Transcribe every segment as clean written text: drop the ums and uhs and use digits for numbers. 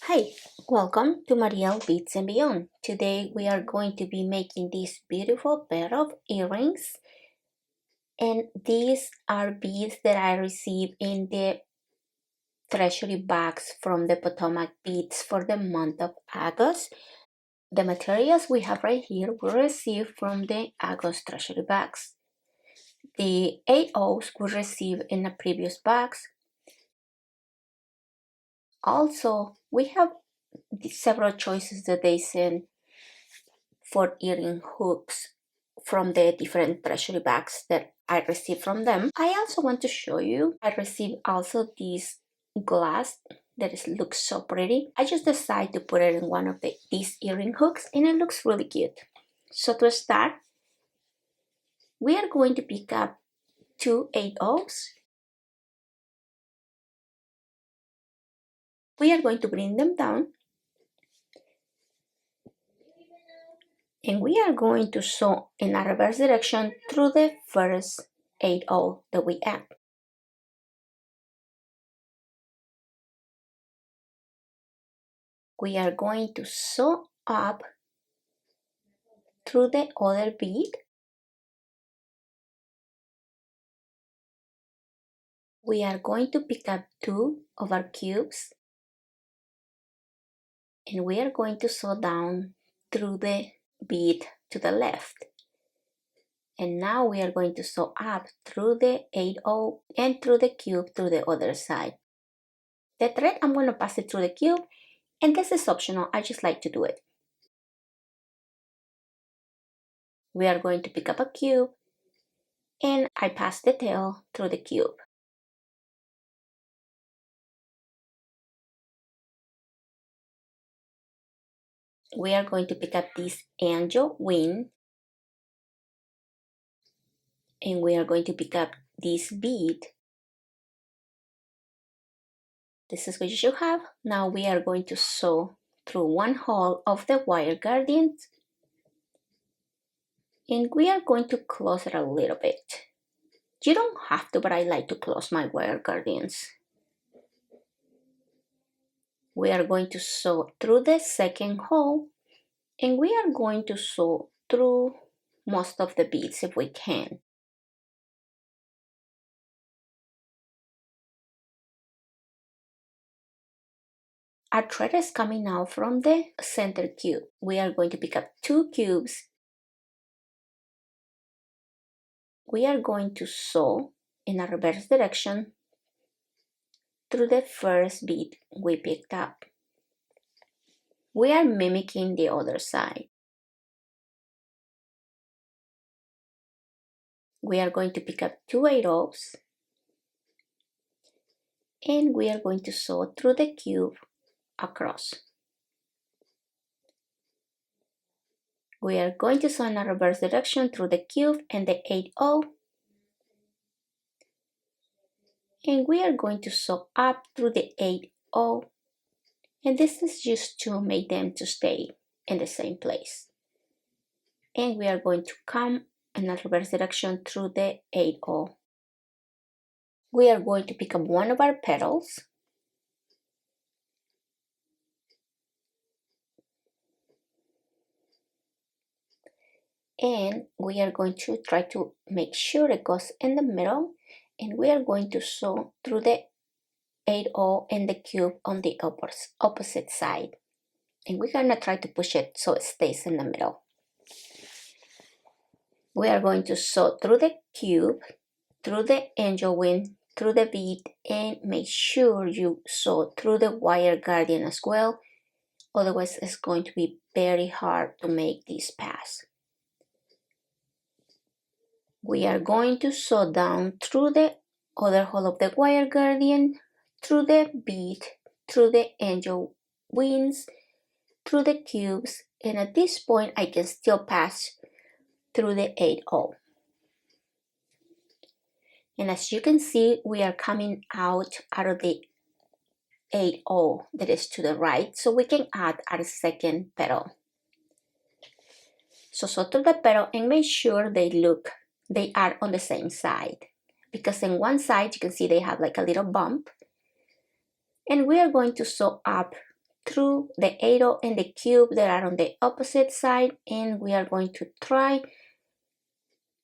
Hi, welcome to Mariel Beads and Beyond. Today we are going to be making this beautiful pair of earrings, and these are beads that I received in the treasury bags from the Potomac Beads for the month of August. The materials we have right here were received from the August treasury bags. The 8 O's we received in the previous bags. Also, we have several choices that they sent for earring hooks from the different treasury bags that I received from them. I also want to show you, I received also this glass that looks so pretty. I just decided to put it in one of these earring hooks and it looks really cute. So to start, we are going to pick up two 8/0s. We are going to bring them down and we are going to sew in a reverse direction through the first 8/0 that we add. We are going to sew up through the other bead. We are going to pick up two of our cubes and we are going to sew down through the bead to the left. And now we are going to sew up through the 8/0 and through the cube to the other side. The thread, I'm going to pass it through the cube, and this is optional, I just like to do it. We are going to pick up a cube and I pass the tail through the cube. We are going to pick up this angel wing and we are going to pick up this bead. This is what you should have. Now we are going to sew through one hole of the wire guardians and we are going to close it a little bit. You don't have to, but I like to close my wire guardians. We are going to sew through the second hole and we are going to sew through most of the beads if we can. Our thread is coming out from the center cube. We are going to pick up two cubes. We are going to sew in a reverse direction through the first bead we picked up. We are mimicking the other side. We are going to pick up two 8/0s and we are going to sew through the cube across. We are going to sew in a reverse direction through the cube and the 8/0 and we are going to sew up through the 8/0 and this is just to make them to stay in the same place. And we are going to come in a reverse direction through the 8/0. We are going to pick up one of our petals and we are going to try to make sure it goes in the middle and we are going to sew through the 8/0 and the cube on the opposite side and we're going to try to push it so it stays in the middle. We are going to sew through the cube, through the angel wing, through the bead, and make sure you sew through the wire guardian as well, otherwise it's going to be very hard to make this pass. We are going to sew down through the other hole of the wire guardian, through the bead, through the angel wings, through the cubes, and at this point I can still pass through the 8/0. And as you can see, we are coming out of the 8/0 that is to the right, so we can add our second petal. So sew through the petal and make sure they are on the same side, because in one side you can see they have like a little bump, and we are going to sew up through the 8 and the cube that are on the opposite side, and we are going to try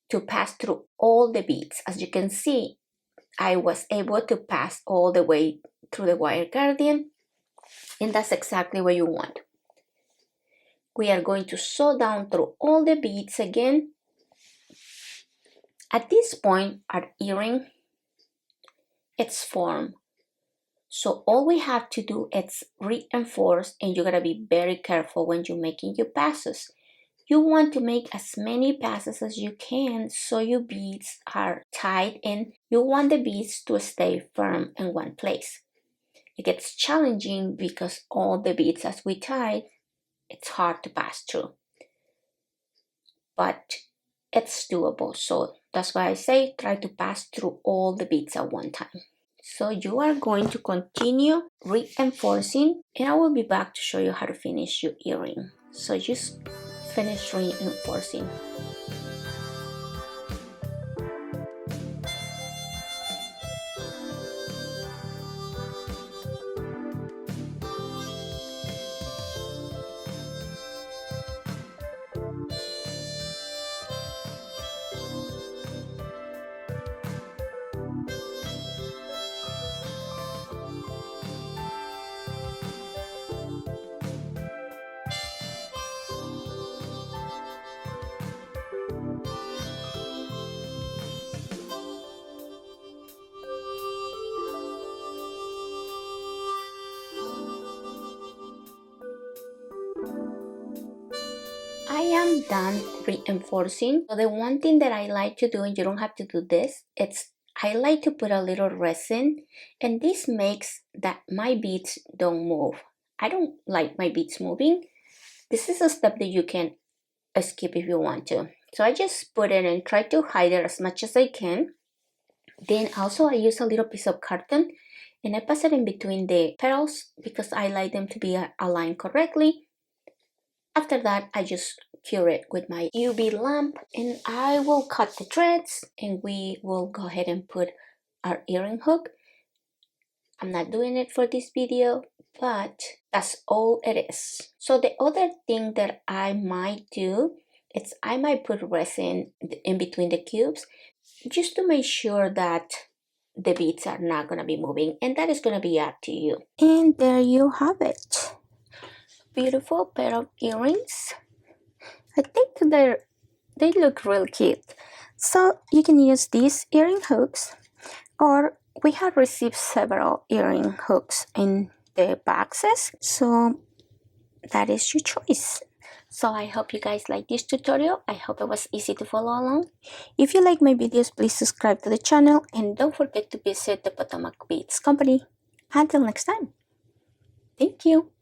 to pass through all the beads. As you can see, I was able to pass all the way through the wire guardian, and that's exactly what you want. We are going to sew down through all the beads again. At this point, our earring, it's formed. So all we have to do is reinforce, and you gotta be very careful when you're making your passes. You want to make as many passes as you can so your beads are tight, and you want the beads to stay firm in one place. It gets challenging because all the beads as we tie, it's hard to pass through. But it's doable, so that's why I say try to pass through all the beads at one time. So you are going to continue reinforcing, and I will be back to show you how to finish your earring. So just finish reinforcing. I am done reinforcing. So the one thing that I like to do, and you don't have to do this, I like to put a little resin, and this makes that my beads don't move. I don't like my beads moving. This is a step that you can skip if you want to. So I just put it and try to hide it as much as I can. Then also I use a little piece of carton, and I pass it in between the petals because I like them to be aligned correctly. After that, I just cure it with my UV lamp, and I will cut the threads, and we will go ahead and put our earring hook. I'm not doing it for this video, but that's all it is. So the other thing that I might do is I might put resin in between the cubes just to make sure that the beads are not going to be moving, and that is going to be up to you. And there you have it. Beautiful pair of earrings. I think they look real cute. So you can use these earring hooks, or we have received several earring hooks in the boxes, so that is your choice. So I hope you guys like this tutorial. I hope it was easy to follow along. If you like my videos, please subscribe to the channel, and don't forget to visit the Potomac Beads Company. Until next time, thank you.